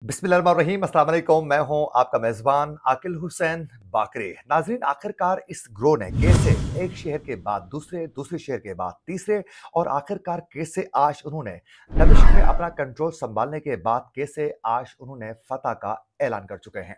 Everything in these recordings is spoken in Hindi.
बिस्मिल्लाहिर्रहमानिर्रहीम अस्सलाम वालेकुम। मैं हूं आपका मेज़बान आकिल हुसैन बाकरे। नाज़रीन, आखिरकार इस ग्रोह ने कैसे एक शहर के बाद दूसरे, दूसरे शहर के बाद तीसरे और आखिरकार कैसे आज उन्होंने दमिश्क में अपना कंट्रोल संभालने के बाद कैसे आज उन्होंने फतह का ऐलान कर चुके हैं।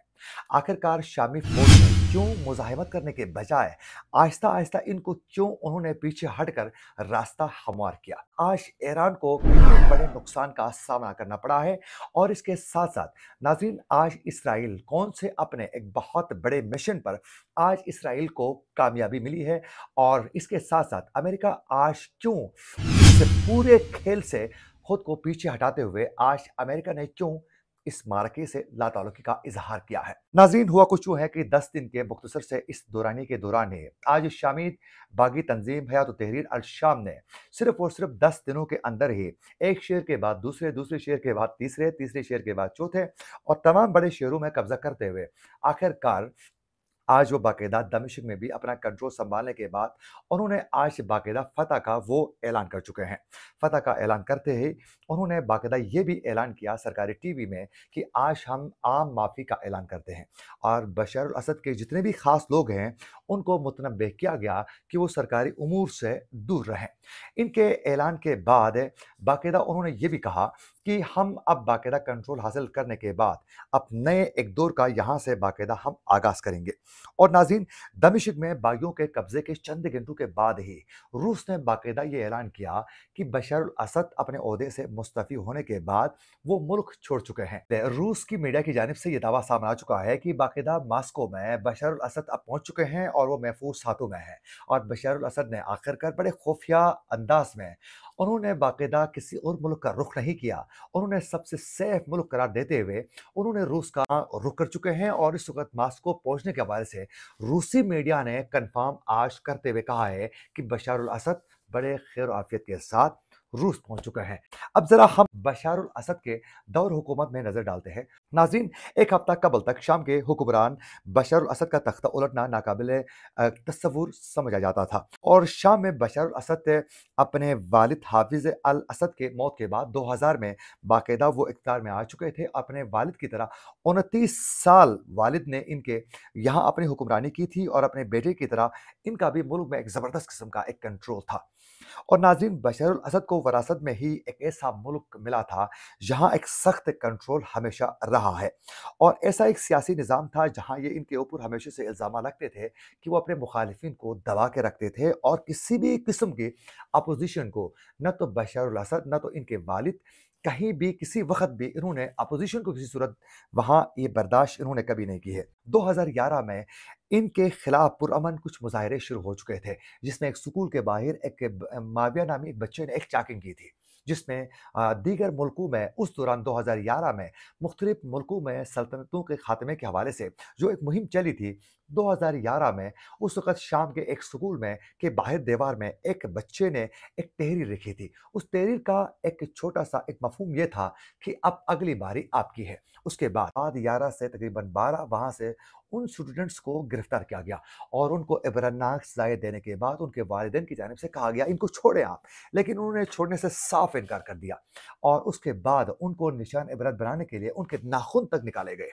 आखिरकार शामी फौज ने क्यों मुज़ाहिमत करने के बजाय आहिस्ता-आहिस्ता इनको क्यों उन्होंने पीछे हटकर रास्ता हमवार किया। आज ईरान को कितने बड़े नुकसान का सामना करना पड़ा है और इसके साथ-साथ नाज़रीन, आज इसराइल कौन से अपने एक बहुत बड़े मिशन पर आज इसराइल को कामयाबी मिली है और इसके साथ-साथ अमेरिका आज क्यों इस पूरे खेल से खुद को पीछे हटाते हुए आज अमेरिका ने क्यों इस मार्के से लाताल्लुकी का इजहार किया है। नाज़रीन, हुआ कुछ यूं है कि 10 दिन के मुख्तसर से इस दौरानी के दौरान ही आज शामी बागी तंजीम हयात तहरीर अल शाम ने सिर्फ और सिर्फ 10 दिनों के अंदर ही एक शहर के बाद दूसरे, दूसरे शहर के बाद तीसरे, तीसरे शहर के बाद चौथे और तमाम बड़े शहरों में कब्जा करते हुए आखिरकार आज वो बाकायदा दमिश्क में भी अपना कंट्रोल संभालने के बाद उन्होंने आज बाकायदा फतह का वो ऐलान कर चुके हैं। फतह का ऐलान करते ही उन्होंने बाकायदा ये भी ऐलान किया सरकारी टीवी में कि आज हम आम माफ़ी का ऐलान करते हैं और बशर अल असद के जितने भी ख़ास लोग हैं उनको मुतनब्बे किया गया कि वो सरकारी उमूर से दूर रहें। इनके ऐलान के बाद बाकायदा उन्होंने ये भी कहा कि हम अब बाकायदा कंट्रोल हासिल करने के बाद अब नए एक दौर का यहाँ से बाकायदा हम आगाज़ करेंगे। और नाज़रीन, दमिश्क में बागियों के कब्जे के चंद घंटों के बाद ही रूस ने बाकायदा ये ऐलान किया कि बशर अल असद अपने ओहदे से मुस्तफ़ी होने के बाद वो मुल्क छोड़ चुके हैं। रूस की मीडिया की जानिब से ये दावा सामने आ चुका है कि बाकायदा मास्को में बशर अल असद अब पहुंच चुके हैं और वो महफूज हाथों में है और बशर अल असद ने आखिरकार बड़े खुफिया अंदाज में उन्होंने बाकायदा किसी और मुल्क का रुख नहीं किया। उन्होंने सबसे सेफ मुल्क करार देते हुए उन्होंने रूस का रुख कर चुके हैं और इस वक्त मास्को पहुंचने के हवाले से रूसी मीडिया ने कंफर्म आज करते हुए कहा है कि बशर अल असद बड़े खैर आफियत के साथ रूस पहुंच चुका है। अब जरा हम बशर अल असद के दौर हुकूमत में नजर डालते हैं। नाज़रीन, एक हफ्ता कबल तक शाम के हुक्मरान बशर अल असद का तख्ता उलटना नाकाबिले तस्वुर समझा जाता था और शाम में बशर अल असद अपने वालिद हाफिज अल असद के मौत के बाद 2000 में बाकायदा वो इक़्तिदार में आ चुके थे। अपने वालिद की तरह 29 साल वालिद ने इनके यहाँ अपनी हुक्मरानी की थी और अपने बेटे की तरह इनका भी मुल्क में एक ज़बरदस्त किस्म का एक कंट्रोल था। और नाज़रीन, बशर अल असद को वरासत में ही एक ऐसा मुल्क मिला था जहाँ एक सख्त कंट्रोल हमेशा रहा है और ऐसा एक सियासी निज़ाम था जहाँ ये इनके ऊपर हमेशा से इल्ज़ाम लगते थे कि वो अपने मुखालिफिन को दबा के रखते थे और किसी भी किस्म की अपोजिशन को न तो बशर अल असद न तो इनके वालिद कहीं भी किसी वक्त भी इन्होंने अपोजिशन को किसी सूरत वहाँ ये बर्दाश्त इन्होंने कभी नहीं की है। 2011 में इनके खिलाफ पुरअमन कुछ मुजाहरे शुरू हो चुके थे जिसमें एक स्कूल के बाहर एक माविया नामी एक बच्चे ने एक चैकिंग की थी जिसमें दीगर मुल्कों में उस दौरान 2011 में मुख्तलिफ मुल्कों में सल्तनतों के खात्मे के हवाले से जो एक मुहिम चली थी 2011 में उस वक़्त शाम के एक स्कूल में के बाहर दीवार में एक बच्चे ने एक तहरीर लिखी थी। उस तहरीर का एक छोटा-सा एक मफ़हूम ये था कि अब अगली बारी आपकी है। उसके बाद 11 से तकरीबन 12 वहाँ से उन स्टूडेंट्स को गिरफ्तार किया गया और उनको इबरतनाक सज़ाएँ देने के बाद उनके वालिदैन की जानिब से कहा गया इनको छोड़ें आप, लेकिन उन्होंने छोड़ने से साफ इनकार कर दिया और उसके बाद उनको निशान इबरत बनाने के लिए उनके नाखून तक निकाले गए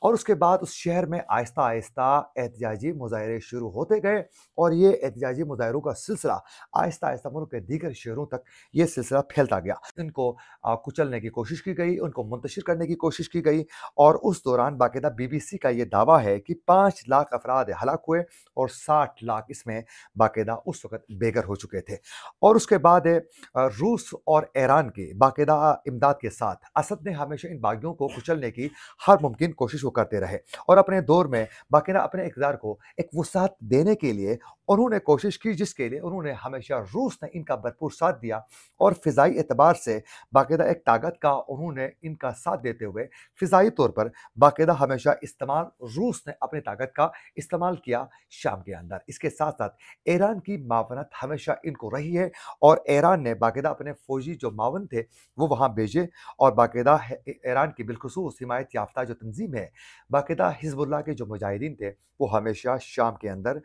और उसके बाद उस शहर में आहिस्ता-आहिस्ता एहतजाजी मुज़ाहरे शुरू होते गए और ये एहतजाजी मुज़ाहरों का सिलसिला आहिस्ता-आहिस्ता मुल्क के दीगर शहरों तक ये सिलसिला फैलता गया। इनको कुचलने की कोशिश की गई, उनको मुंतशिर करने की कोशिश की गई और उस दौरान बाकायदा बीबीसी का ये दावा है कि 5 लाख अफराद हलाक हुए और 60 लाख इसमें बाकायदा उस वक़्त बेघर हो चुके थे। और उसके बाद रूस और ईरान की बाकायदा इमदाद के साथ असद ने हमेशा इन बागियों को कुचलने की हर मुमकिन कोशिश वो करते रहे और अपने दौर में बाकायदा अपने इक़्तिदार को एक वुसअत देने के लिए उन्होंने कोशिश की जिसके लिए उन्होंने हमेशा रूस ने इनका भरपूर साथ दिया और फ़िज़ाई एतबार से बाकायदा एक ताकत का उन्होंने इनका साथ देते हुए फ़िज़ाई तौर पर बाकायदा हमेशा इस्तेमाल रूस ने अपनी ताकत का इस्तेमाल किया शाम के अंदर। इसके साथ-साथ ईरान की मावनत हमेशा इनको रही है और ईरान ने बाकायदा अपने फ़ौजी जो मावन थे वो वहाँ भेजे और बाकायदा ईरान की बिलख़ुसूस हिमायत याफ़्ता जो तंज़ीम है, बाकायदा हिज़्बुल्लाह के जो मुजाहिदीन थे वो हमेशा शाम के अंदर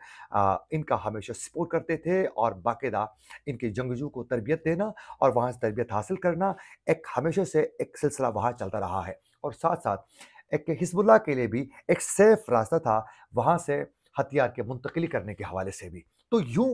इनका हमेशा सपोर्ट करते थे और बाकायदा इनके जंगजू को तरबियत देना और वहाँ से तरबियत हासिल करना एक हमेशा से एक सिलसिला वहाँ चलता रहा है। और साथ-साथ एक हिज़्बुल्लाह के लिए भी एक सेफ रास्ता था, वहाँ से हथियार की मुंतकिली करने के हवाले से भी। तो यूँ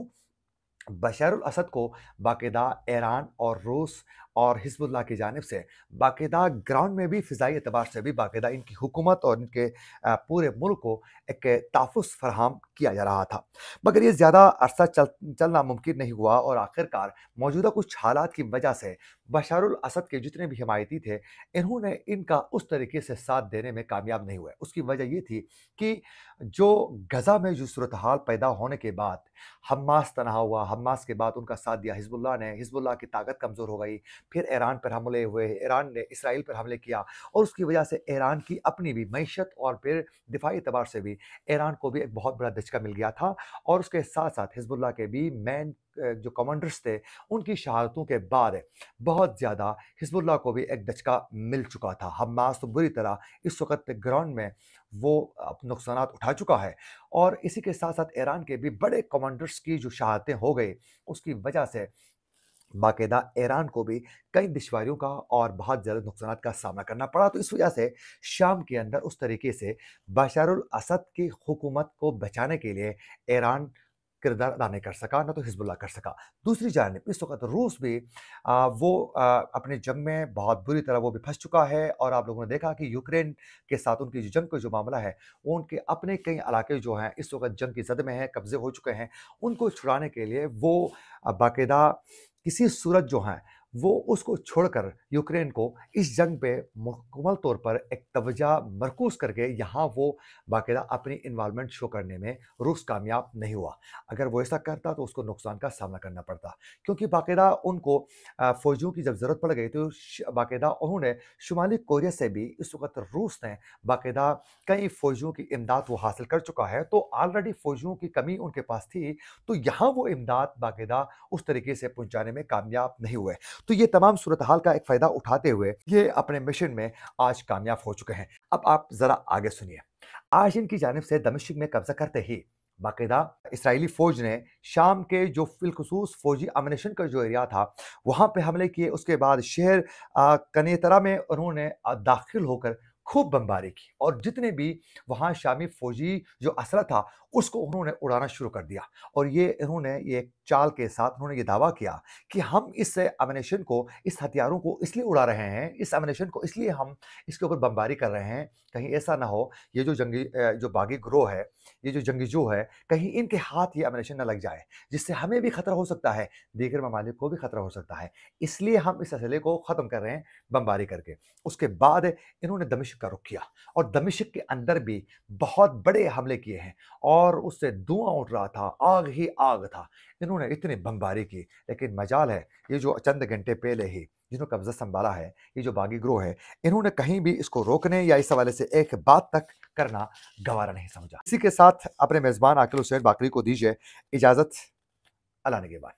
बशर अल असद को बाकायदा ईरान और रूस और हिज़्बुल्लाह की जानिब से बाकायदा ग्राउंड में भी फ़िज़ाई एतबार से भी बाकायदा इनकी हुकूमत और इनके पूरे मुल्क को एक तहफ़्फ़ुज़ फ़राहम किया जा रहा था। मगर ये ज़्यादा अरसा चलना मुमकिन नहीं हुआ और आखिरकार मौजूदा कुछ हालात की वजह से बशर अल असद के जितने भी हिमायती थे, इन्होंने इनका उस तरीके से साथ देने में कामयाब नहीं हुए। उसकी वजह ये थी कि जो गज़ा में जो सूरत हाल पैदा होने के बाद हम्मास तनहा हुआ, हम्मास के बाद उनका साथ दिया हिज़्बुल्लाह ने, हिज़्बुल्लाह की ताकत कमज़ोर हो गई, फिर ईरान पर हमले हुए, ईरान ने इसराइल पर हमले किया और उसकी वजह से ईरान की अपनी भी मईशत और फिर दिफाई एतबार से भी ईरान को भी एक बहुत बड़ा धचका मिल गया था और उसके साथ-साथ हिज़्बुल्लाह के भी मेन जो कमांडर्स थे, उनकी शहादतों के बाद बहुत ज़्यादा हिज़्बुल्लाह को भी एक धचका मिल चुका था। हम्मास तो बुरी तरह इस वक़्त ग्राउंड में वो नुकसानात उठा चुका है और इसी के साथ-साथ ईरान के भी बड़े कमांडर्स की जो शहादतें हो गई, उसकी वजह से बाकायदा ईरान को भी कई दुश्वारियों का और बहुत ज़्यादा नुकसानात का सामना करना पड़ा। तो इस वजह से शाम के अंदर उस तरीके से बशर अल असद की हुकूमत को बचाने के लिए ईरान किरदार अदा नहीं कर सका, ना तो हिज़्बुल्लाह कर सका। दूसरी जानिब इस वक़्त रूस भी अपनी जंग में बहुत बुरी तरह वो भी फँस चुका है और आप लोगों ने देखा कि यूक्रेन के साथ उनकी जो जंग का जो मामला है, वो उनके अपने कई इलाके जो हैं इस वक़्त जंग की ज़द में हैं, कब्ज़े हो चुके हैं। उनको छुड़ाने के लिए वो बाकायदा किसी सूरत जो है वो उसको छोड़कर यूक्रेन को इस जंग पे मुकम्मल तौर पर एक तवज्जो मरकूज़ करके यहाँ वो बाकायदा अपनी इन्वॉल्वमेंट शो करने में रूस कामयाब नहीं हुआ। अगर वो ऐसा करता तो उसको नुकसान का सामना करना पड़ता क्योंकि बाकायदा उनको फ़ौजियों की जब ज़रूरत पड़ गई तो बाकायदा उन्होंने शुमाली कोरिया से भी इस वक़्त रूस ने बाकायदा कई फ़ौजियों की इमदाद वो हासिल कर चुका है। तो ऑलरेडी फ़ौजियों की कमी उनके पास थी, तो यहाँ वो इमदाद बाकायदा उस तरीके से पहुँचाने में कामयाब नहीं हुए। तो ये तमाम सूरत हाल का एक फ़ायदा उठाते हुए ये अपने मिशन में आज कामयाब हो चुके हैं। अब आप ज़रा आगे सुनिए। आज इनकी जानिब से दमिश्क में कब्ज़ा करते ही बाकायदा इस्राएली फ़ौज ने शाम के जो फ़िलख़ुसूस फ़ौजी अम्युनिशन का जो एरिया था, वहाँ पे हमले किए। उसके बाद शहर कनेतरा में उन्होंने दाखिल होकर खूब बमबारी की और जितने भी वहाँ शामी फ़ौजी जो असला था, उसको उन्होंने उड़ाना शुरू कर दिया और ये इन्होंने ये एक चाल के साथ उन्होंने ये दावा किया कि हम इस एमिनेशन को, इस हथियारों को इसलिए उड़ा रहे हैं, इस एमिनेशन को इसलिए हम इसके ऊपर बमबारी कर रहे हैं, कहीं ऐसा ना हो ये जो जो बागी गिरोह है, ये जो जंगजू है, कहीं इनके हाथ ये एमिनेशन ना लग जाए, जिससे हमें भी खतरा हो सकता है, दीगर ममालिक को भी खतरा हो सकता है। इसलिए हम इस असले को ख़त्म कर रहे हैं बमबारी करके। उसके बाद इन्होंने दमिश्क का रुख किया और दमिश्क के अंदर भी बहुत बड़े हमले किए हैं और उससे धुआँ उठ रहा था, आग ही आग था। इन्होंने इतनी बमबारी की, लेकिन मजाल है ये जो चंद घंटे पहले ही जिन्होंने कब्ज़ा सँभाला है, ये जो बागी गिरोह है, इन्होंने कहीं भी इसको रोकने या इस हवाले से एक बात तक करना गवारा नहीं समझा। इसी के साथ अपने मेज़बान आकिल हुसैन बाकरी को दीजिए इजाज़त। अल्लाह निगहबान।